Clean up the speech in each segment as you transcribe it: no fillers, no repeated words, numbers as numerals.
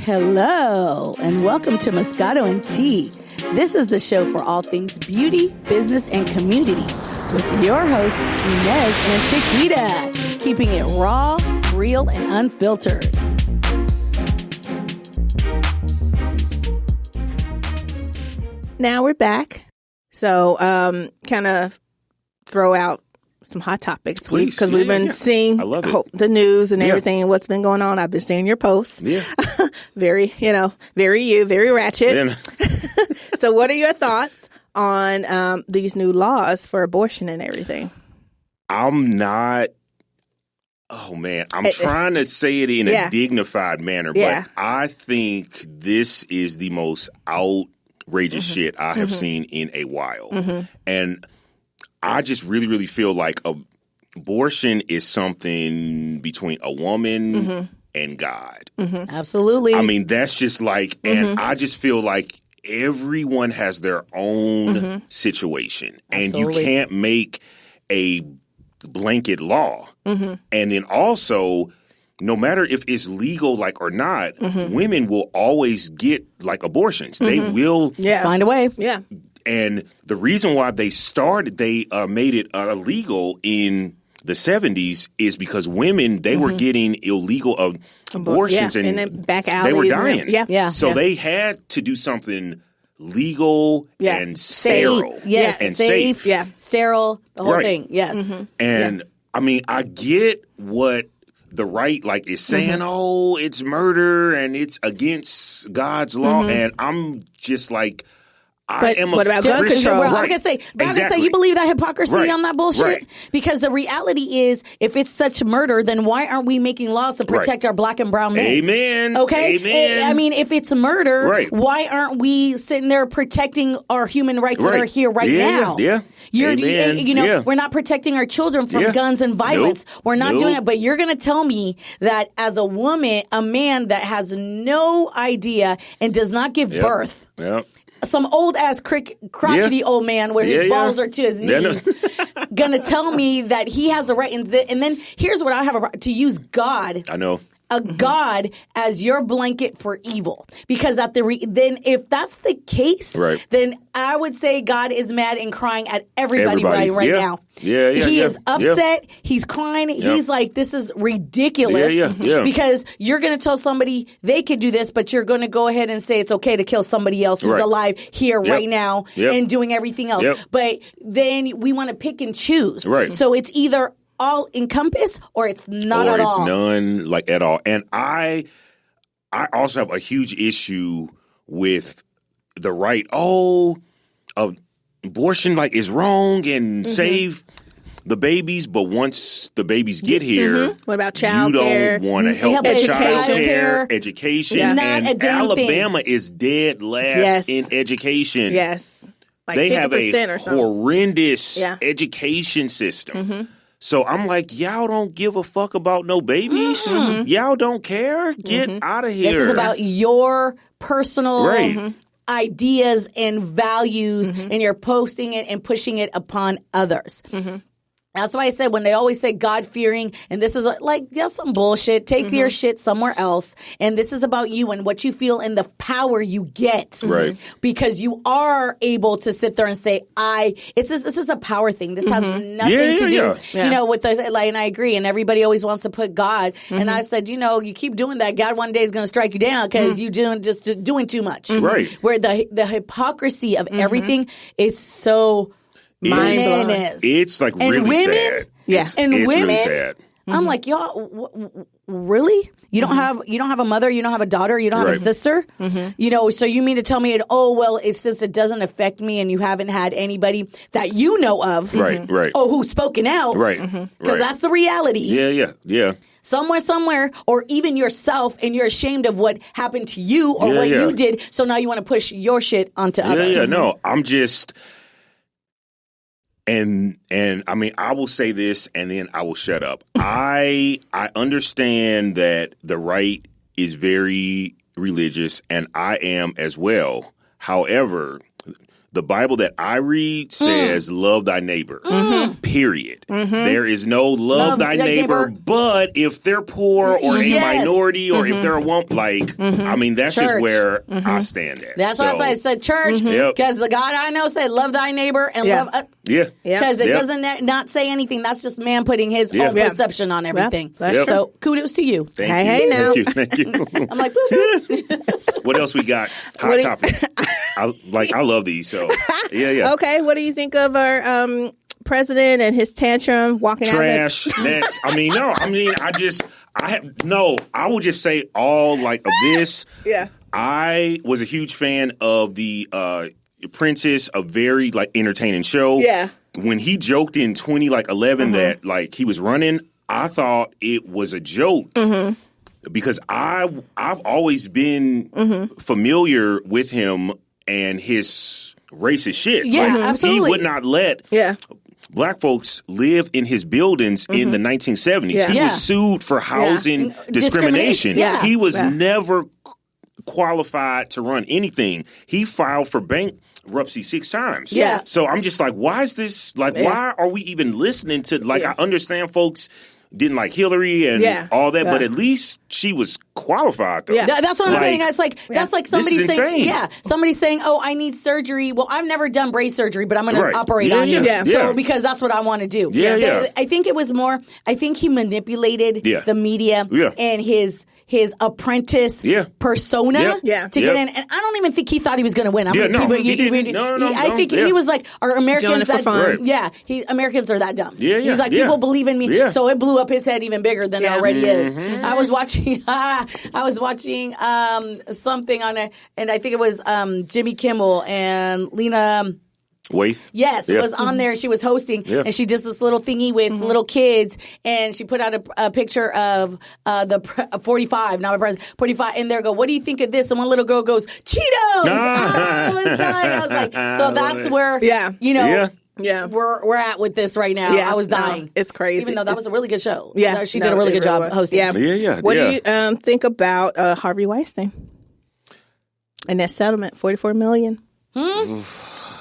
Hello, and welcome to Moscato and Tea. This is the show for all things beauty, business, and community with your hosts, Inez and Chiquita, keeping it raw, real, and unfiltered. Now we're back. So kind of throw out some hot topics because we've been seeing the news and everything and what's been going on. I've been seeing your posts. Yeah. very ratchet. Yeah. So what are your thoughts on these new laws for abortion and everything? I'm trying to say it in a dignified manner, but I think this is the most outrageous shit I have seen in a while. And I just really feel like abortion is something between a woman and God. Absolutely. I mean, that's just like, and I just feel like everyone has their own situation. And you can't make a blanket law. And then also, no matter if it's legal, like, or not, women will always get, like, abortions. They will find a way. Yeah. And the reason why they made it illegal in the 70s is because women, they were getting illegal abortions and then back alleys. They were dying. So they had to do something legal and sterile. And safe. Yeah. Sterile, the whole thing. Yes. And I mean, I get what the right is saying, oh, it's murder and it's against God's law. And I'm just like, what about gun control? Well, I'm going to say, you believe that hypocrisy on that bullshit? Right. Because the reality is, if it's such murder, then why aren't we making laws to protect our black and brown men? Amen. Okay? Amen. I mean, if it's murder, why aren't we sitting there protecting our human rights that are here now? Yeah. We're not protecting our children from guns and violence. We're not doing it. But you're going to tell me that as a woman, a man that has no idea and does not give birth. Yep. Some old ass crotchety old man where his balls are to his knees gonna tell me that he has a right. And then here's what I have a right to use God. I know. God as your blanket for evil, because then if that's the case, then I would say God is mad and crying at everybody. right now. He is upset. He's crying. He's like, this is ridiculous. Because you're going to tell somebody they could do this, but you're going to go ahead and say it's okay to kill somebody else who's alive here right now and doing everything else. But then we want to pick and choose. So it's either all encompass or it's not at all. Or it's none at all. And I also have a huge issue with the right. Abortion is wrong and save the babies, but once the babies get here, what about child care? You don't want to help with child care, education, and Alabama is dead last in education. Yes, they have a horrendous education system. So I'm like, y'all don't give a fuck about no babies. Y'all don't care. Get out of here. This is about your personal ideas and values, and you're posting it and pushing it upon others. That's why I said when they always say God-fearing, and this is that's some bullshit. Take your shit somewhere else. And this is about you and what you feel and the power you get. Because you are able to sit there and say, this is a power thing. This has nothing to do, with and I agree. And everybody always wants to put God. And I said, you keep doing that, God one day is going to strike you down because you're doing too much. Where the hypocrisy of everything is so mind-blowing. It's really sad. It's women, really sad. I'm like, y'all, really? You don't have a mother, you don't have a daughter, you don't have a sister? So you mean to tell me, it's since it doesn't affect me and you haven't had anybody that you know of who's spoken out. Because that's the reality. Yeah. Somewhere, or even yourself, and you're ashamed of what happened to you or what you did, so now you want to push your shit onto others. No, I'm just... And I mean, I will say this and then I will shut up. I understand that the right is very religious and I am as well. However, the Bible that I read says, love thy neighbor, period. There is no love thy neighbor, but if they're poor or a minority or if they're a woman, like, I mean, that's church. just where I stand at. That's why I said church, because the God I know said, love thy neighbor and love because it doesn't not say anything. That's just man putting his own perception on everything. So kudos to you. Hey, now. Thank you. I'm like, what else we got? Hot topics. I love these. So yeah. Okay, what do you think of our president and his tantrum walking trash out? Next. I will just say all like of this. Yeah. I was a huge fan of the Apprentice, a very like entertaining show. Yeah. When he joked in 2011 that like he was running, I thought it was a joke. Because I've always been familiar with him and his racist shit. Yeah, absolutely. He would not let black folks live in his buildings in the 1970s. Yeah. He was sued for housing discrimination. Yeah. He was never qualified to run anything. He filed for bankruptcy 6 times. Yeah. So I'm just like, why is this, like, why are we even listening to, like, I understand folks didn't like Hillary and all that, but at least she was qualified, though. Yeah, that's what I'm saying. It's like that's like somebody saying, somebody saying, "Oh, I need surgery." Well, I've never done brace surgery, but I'm going to operate on you. So because that's what I want to do. I think it was more. I think he manipulated the media and his apprentice persona to get in, and I don't even think he thought he was going to win. I think he was like, "Are Americans that fun?" Yeah, Americans are that dumb. He's like, people believe in me, so it blew up his head even bigger than it already is. I was watching something on it, and I think it was Jimmy Kimmel and Lena Waithe? Yes, it was on there. She was hosting, and she did this little thingy with little kids, and she put out a picture of the 45, not my president, 45, and there go, what do you think of this? And one little girl goes, Cheetos! I was dying. I was like, so that's where, we're at with this right now. I was dying. It's crazy. Even though that was a really good show. Yeah. She did a really good job hosting. What do you think about Harvey Weinstein? And that settlement, $44 million.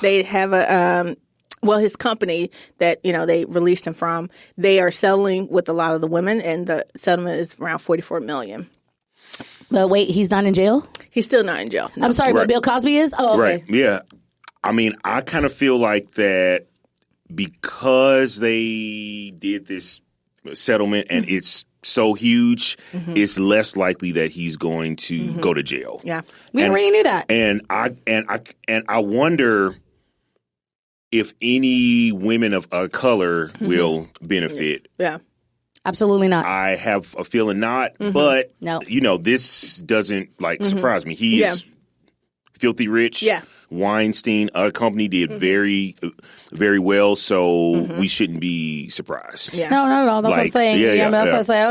They have his company that, they released him from, they are settling with a lot of the women, and the settlement is around $44 million. But wait, he's not in jail? He's still not in jail. No. I'm sorry, but Bill Cosby is? Oh, okay. Right, yeah. I mean, I kind of feel like that because they did this settlement and it's so huge, it's less likely that he's going to go to jail. Yeah. We already knew that. And I wonder if any women of color will benefit. Yeah. Absolutely not. I have a feeling not, but this doesn't surprise me. He is filthy rich. Yeah. Weinstein company did very, very well, so we shouldn't be surprised. Yeah. No, not at all. That's what I'm saying. That's what I say.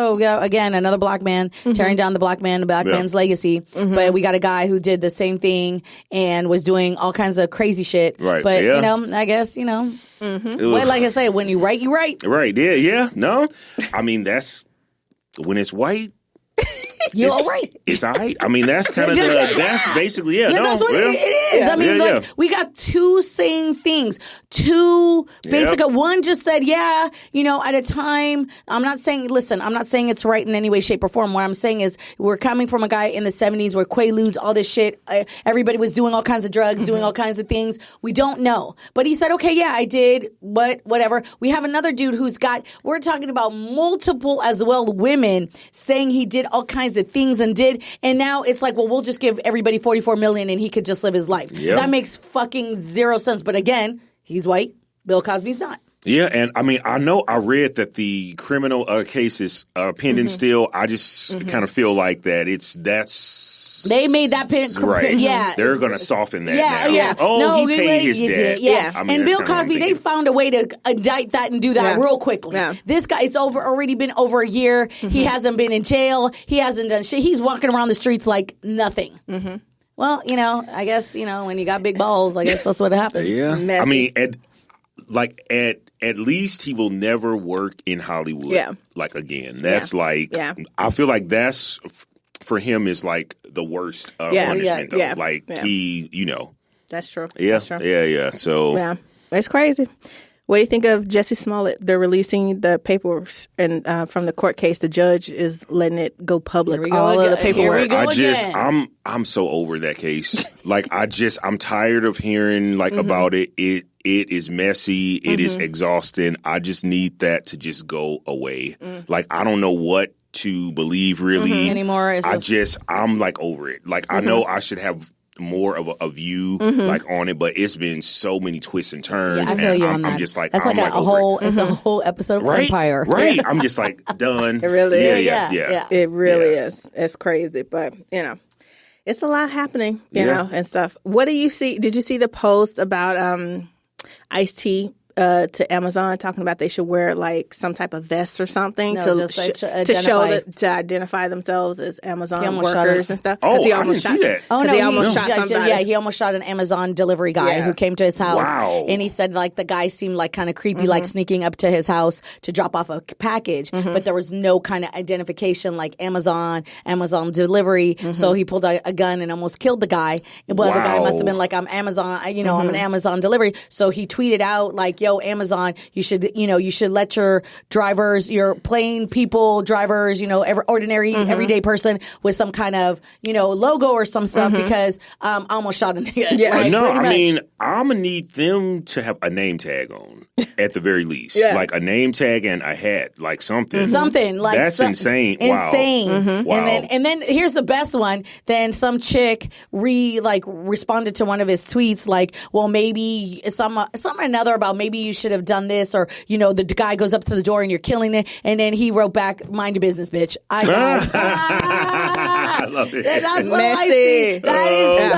Again, another black man tearing down the black man's legacy. But we got a guy who did the same thing and was doing all kinds of crazy shit. Right. But I guess well, like I say, when you write, you write. Right. Yeah. No, I mean that's when it's white. You're all right. It's all right. I mean, that's kind of that's basically that's what it is. I mean, we got two saying things. Two basically. One just said, at a time. I'm not saying it's right in any way, shape, or form. What I'm saying is we're coming from a guy in the 70s where Quaaludes, all this shit. Everybody was doing all kinds of drugs, doing all kinds of things. We don't know, but he said, okay, I did, but whatever. We have another dude who's got. We're talking about multiple as well women saying he did all kinds of things and now it's like, well, we'll just give everybody $44 million and he could just live his life. That makes fucking zero sense. But again, he's white. Bill Cosby's not. Yeah, and I mean, I read that the criminal case is pending still. I just kind of feel like they made that right. Yeah, they're going to soften that. Yeah, now. Yeah. Oh, he paid his debt. Yeah, I mean, and Bill Cosby, they found a way to indict that and do that real quickly. Yeah. This guy, it's already been over a year. He hasn't been in jail. He hasn't done shit. He's walking around the streets like nothing. Well, I guess when you got big balls, I guess that's what happens. Yeah, messy. I mean, at least he will never work in Hollywood. Yeah. Again, that's I feel like that's for him is like the worst punishment though. He That's true. Yeah, That's true. yeah. So yeah, it's crazy. What do you think of Jussie Smollett? They're releasing the paperwork and from the court case. The judge is letting it go public. All of the paperwork. I'm so over that case. Like I'm tired of hearing about it. It is messy. It is exhausting. I just need that to just go away. Like I don't know what to believe really anymore. I'm over it. Like I know I should have more of a view on it, but it's been so many twists and turns. Yeah, I feel you on that. I'm just like, that's I'm like a whole. It's a whole episode of Empire. Right. I'm just like done. It really is. Yeah. It really is. It's crazy, but it's a lot happening. You know, and stuff. What do you see? Did you see the post about Ice-T? To Amazon, talking about they should wear like some type of vest or something to identify themselves as Amazon workers and stuff. Oh, I didn't see that. Oh no, he almost shot somebody. Yeah, he almost shot an Amazon delivery guy who came to his house. Wow. And he said like the guy seemed like kind of creepy, like sneaking up to his house to drop off a package, but there was no kind of identification like Amazon delivery. So he pulled a gun and almost killed the guy. Well, the guy must have been like, I'm Amazon, I'm an Amazon delivery. So he tweeted out like, yo, Amazon, you should let your drivers, your plain people drivers, ordinary everyday person with some kind of logo or some stuff because I almost shot a nigga. Yeah. Like, no, I mean I'm gonna need them to have a name tag on at the very least, like a name tag and a hat, like something like that's insane. Insane. Wow. And then here's the best one. Then some chick responded to one of his tweets like, well, maybe some or another about maybe you should have done this, or the guy goes up to the door and you're killing it, and then he wrote back, mind your business, bitch. I love it. That's so messy. icy. That is so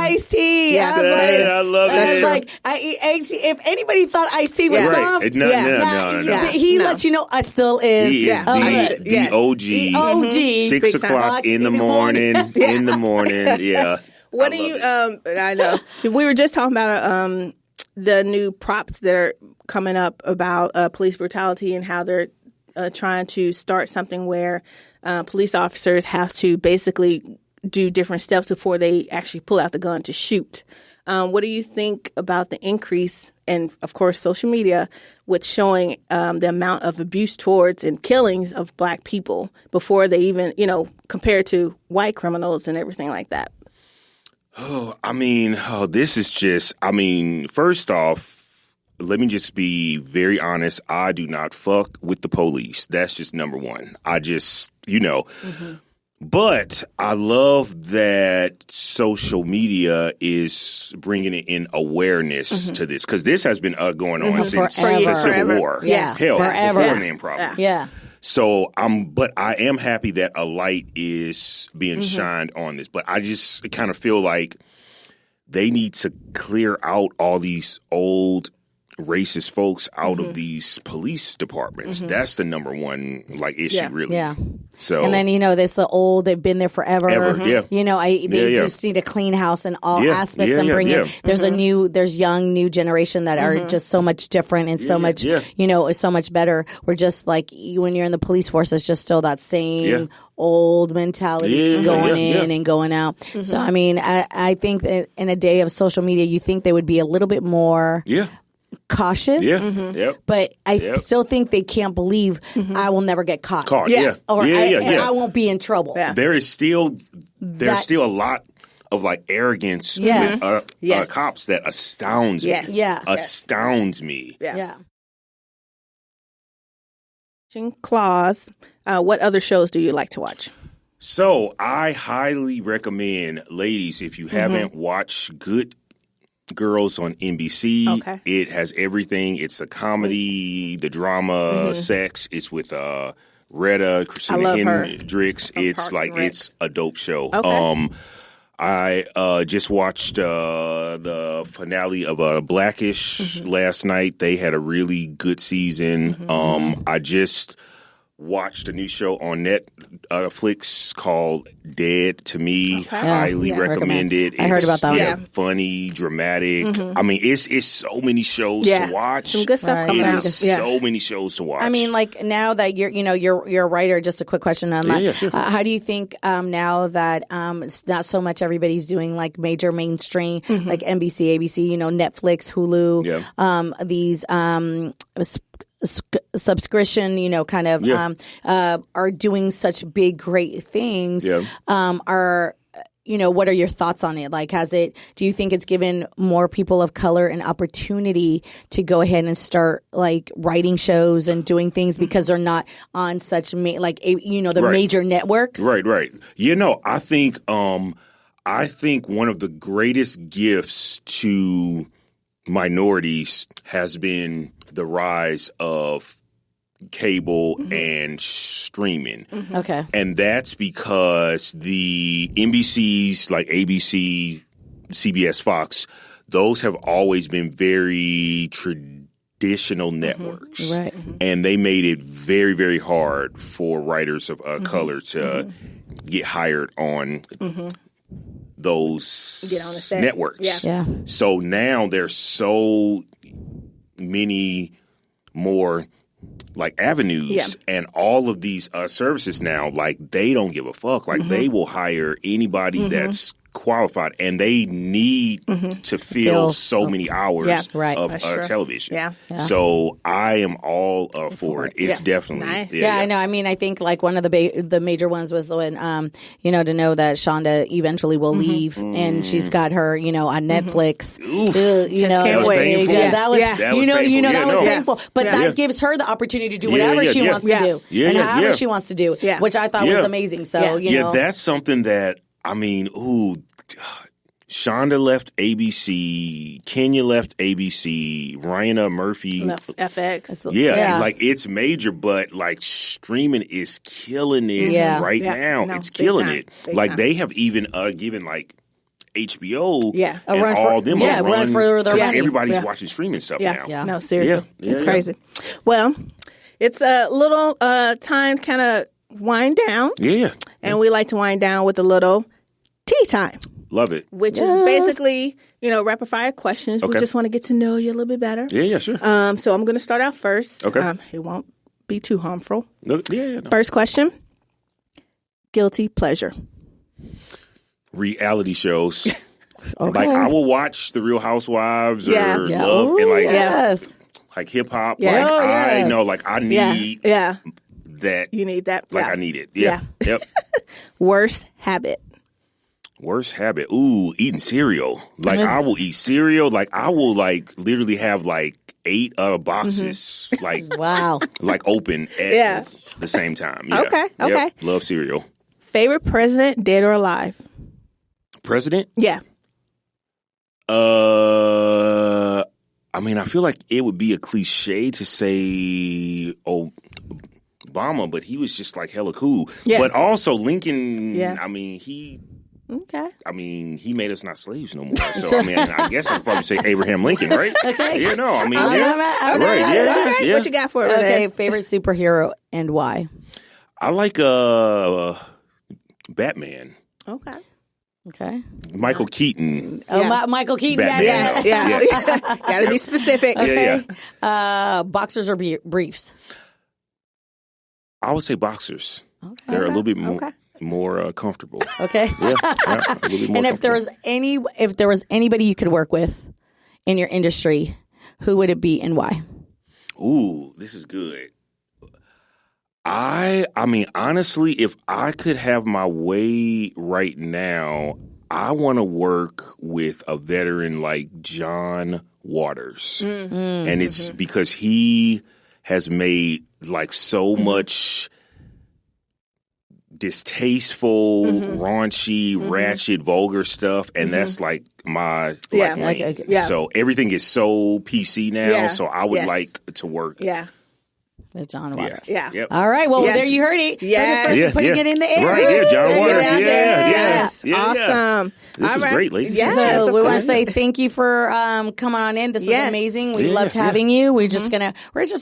icy. Yeah, I love it. Like, if anybody thought Icy was soft, no. He let you know I still is. He is the OG. The OG. 6 o'clock in the morning. In the morning. Yeah. What do you? I know we were just talking about the new props that are coming up about police brutality and how they're trying to start something where police officers have to basically do different steps before they actually pull out the gun to shoot. What do you think about the increase and, of course, social media with showing the amount of abuse towards and killings of Black people before they even, compared to white criminals and everything like that? This is just, first off, let me just be very honest. I do not fuck with the police. That's just number one. I just, But I love that social media is bringing in awareness to this, because this has been going on since the Civil War. Yeah, hell, forever. Before then, probably. Yeah. So but I am happy that a light is being shined on this. But I just kind of feel like they need to clear out all these old racist folks out of these police departments. That's the number one issue, really. Yeah. So, and then this the old, they've been there forever. Yeah. They just need a clean house in all aspects and bring in. There's young new generation that are just so much different and so much is so much better. We're just like when you're in the police force, it's just still that same old mentality going in and going out. So I think that in a day of social media, you think they would be a little bit more cautious, but I still think they can't believe I will never get caught. Or I won't be in trouble. There is still a lot of arrogance with cops that astounds me. Astounds me. Claws. What other shows do you like to watch? So I highly recommend, ladies, if you haven't watched Good Girls on NBC. It has everything. It's a comedy, the drama, sex. It's with Retta, Christina Hendricks. It's it's a dope show. I just watched the finale of Blackish last night. They had a really good season. I just watched a new show on Netflix called Dead to Me. Highly recommend it. I heard about that. Yeah, funny, dramatic. I mean, it's so many shows to watch. Some good stuff coming out. It is so many shows to watch. I mean, like now that you're a writer. Just a quick question on that. Yeah, sure. How do you think now that it's not so much everybody's doing like major mainstream like NBC, ABC, Netflix, Hulu, these subscription, kind of are doing such big, great things. Are what are your thoughts on it? Like, do you think it's given more people of color an opportunity to go ahead and start like writing shows and doing things because they're not on such major networks? Right. I think one of the greatest gifts to minorities has been the rise of cable and streaming. Okay. And that's because the NBCs like ABC, CBS, Fox, those have always been very traditional networks. Right. And they made it very, very hard for writers of color to get hired on those networks. Yeah. So now there's so many more like avenues and all of these services now, like they don't give a fuck. Like they will hire anybody that's qualified, and they need to fill so many hours of television. Yeah. So I am all for it. It's definitely nice. I know. I mean, I think like one of the major ones was when to know that Shonda eventually will leave, and she's got her on Netflix. Can't wait. That was painful. That was painful. But that gives her the opportunity to do whatever she wants to do and however she wants to do, which I thought was amazing. So that's something that. I mean, Shonda left ABC, Kenya left ABC, Raina Murphy left FX. Like it's major, but like streaming is killing it right now. No, it's killing it. Like they have even given like HBO and all them a run for their money. Everybody's watching streaming stuff now. Yeah. No, seriously. It's crazy. Well, it's a little time to kind of wind down. Yeah. And we like to wind down with a little tea time. Love it. Which is basically, rapid fire questions. Okay. We just want to get to know you a little bit better. Yeah, sure. So I'm going to start out first. Okay. It won't be too harmful. No. First question. Guilty pleasure. Reality shows. Like I will watch The Real Housewives or Love and like hip hop. Yeah. Like I know, like I need that. You need that. Like I need it. Yeah. Yep. Worst habit. Worst habit. Ooh, eating cereal. Like I will eat cereal. Like I will like literally have like 8 boxes. Like wow. Like open at the same time. Yeah. Okay. Yep. Love cereal. Favorite president, dead or alive? President? Yeah. I mean, I feel like it would be a cliche to say, Obama, but he was just like hella cool. Yeah. But also Lincoln, I mean, he made us not slaves no more. So, I mean, I guess I'd probably say Abraham Lincoln, right? Okay. Yeah, no, I mean, right. Yeah. What you got for it? Okay, favorite superhero and why? I like Batman. Okay. Michael Keaton. Michael Keaton. Batman. Yes. Gotta be specific. Okay. Boxers or briefs? I would say boxers. Okay. They're a little bit more comfortable. Okay. Yeah, a little bit more. And if there was anybody you could work with in your industry, who would it be and why? Ooh, this is good. I mean, honestly, if I could have my way right now, I want to work with a veteran like John Waters. And it's because he has made like so much distasteful, raunchy, ratchet, vulgar stuff. And that's like my lane. So everything is so PC now. So I would like to work. With John Waters. Yeah. Yep. All right. Well, there you heard it. Yeah. Putting it in the air. Right. Yeah. John Waters. Awesome. This was great, ladies. Yes, so we want to say thank you for coming on in. This was amazing. We loved having you. We're just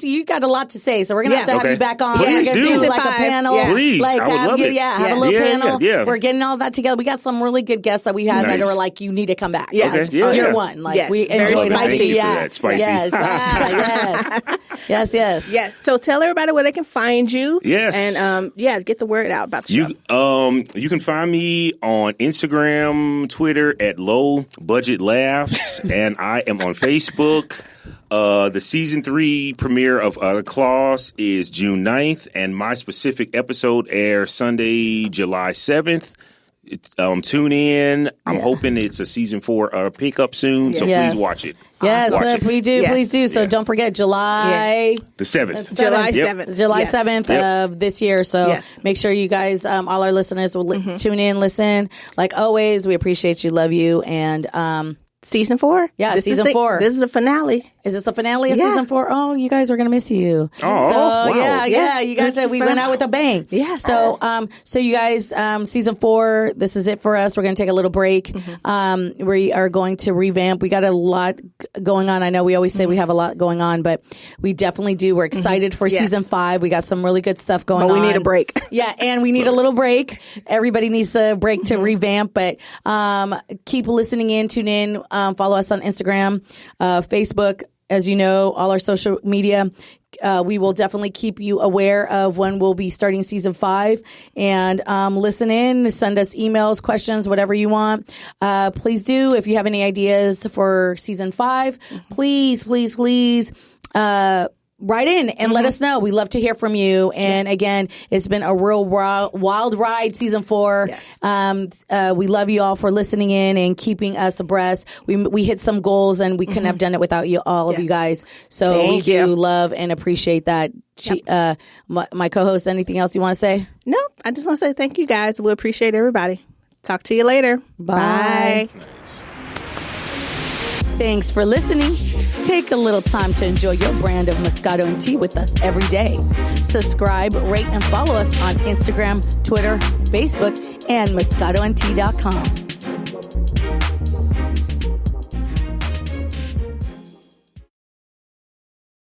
you got a lot to say, so we're gonna have to have you back on. Please do like a panel. Please, I would love it. Have a little panel. We're getting all that together. We got some really good guests that we had that are like, you need to come back. Yeah. Okay. You're one. Like we enjoyed spicy. Spicy. Yes. Yes. Yeah. So tell everybody where they can find you. Yes. And get the word out about the show. You can find me on Instagram, Twitter at Low Budget Laughs, and I am on Facebook. The season 3 premiere of Claws is June 9th, and my specific episode airs Sunday, July 7th. Tune in. I'm hoping it's a season 4 pickup soon, so please watch it. Yes, watch it. Please do. So don't forget July the 7th. July 7th. July 7th of this year. So make sure you guys, all our listeners, will tune in, listen. Like always, we appreciate you, love you, and season 4. Yeah, season 4. This is the finale. Is this the finale of season 4? Oh, you guys are gonna miss you. Oh, wow. Yeah. You guys we went out with a bang. Yeah. So, so you guys, season 4. This is it for us. We're gonna take a little break. We are going to revamp. We got a lot going on. I know we always say we have a lot going on, but we definitely do. We're excited for season 5. We got some really good stuff going on. But we need a break. Yeah, and we need a little break. Everybody needs a break to revamp. But keep listening in. Tune in. Follow us on Instagram, Facebook. As you know, all our social media, we will definitely keep you aware of when we'll be starting season 5. And listen in, send us emails, questions, whatever you want. Please do. If you have any ideas for season 5, please write in and let us know. We love to hear from you. And again, it's been a real wild ride, season 4. Yes. We love you all for listening in and keeping us abreast. We hit some goals, and we couldn't have done it without you, all of you guys. So we do love and appreciate that. My co-host, anything else you want to say? No, I just want to say thank you guys. We appreciate everybody. Talk to you later. Bye. Thanks for listening. Take a little time to enjoy your brand of Moscato and Tea with us every day. Subscribe, rate, and follow us on Instagram, Twitter, Facebook, and MoscatoandTea.com.